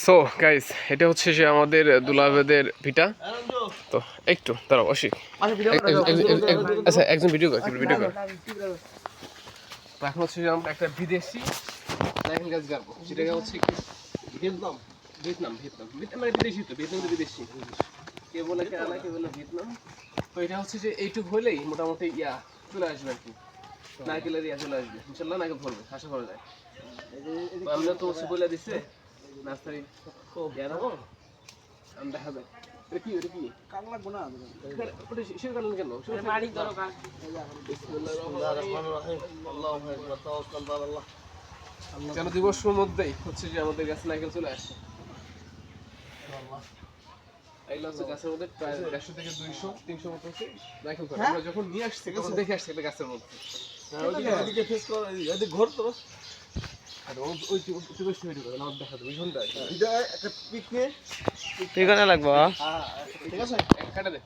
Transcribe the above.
So guys, এটা হচ্ছে যে আমাদের দুলাভেদের ভিটা। তো একটু দাঁড়াও অসিক, আচ্ছা একজন ভিডিও কর, ভিডিও কর। তো এখন হচ্ছে যে আমরা একটা বিদেশি নারকেল গাছ গাড়বো, যেটা হচ্ছে কি ভিয়েতনাম ভিয়েতনাম ভিয়েতনাম ভিয়েতনাম মানে বিদেশি, তো ভিয়েতনাম তো বিদেশি, কে বলে কেরালা, কে বলে ভিয়েতনাম। তো এটা হচ্ছে যে এইটুক হলেই মোটামুটি চলে আসবে আর কি, নারকেলের চলে আসবে ইনশাল্লাহ, নারকেল ধরবে আশা করা যায়। আমরা তো হচ্ছে বলে দিচ্ছে নার্সারি দেখা যায়। এটা কি এটা কি কাক লাগবো না, ওটা শিশির কাটলেন কেন? মাড়ি ধরো কাক। যেন 2 বছরের মধ্যেই হচ্ছে যে আমাদের গাছে নারকেল চলে আসে। এই লঞ্চ গাছের মধ্যে প্রায় 150 থেকে 200 300 মতো হচ্ছে নারকেল ধরে। আমরা যখন নিয়ে আসছি তখন দেখে আসছি একটা গাছের মধ্যে। ওইদিকে ফেস করো, এদিকে ঘোর তো। আর ওই তুই বেশি ভিডিও করে নাও, দেখা দেব ঘন্টা এটা একটা পিক নিয়ে ঠিক আছে লাগবো। ঠিক আছে, কাটা দে।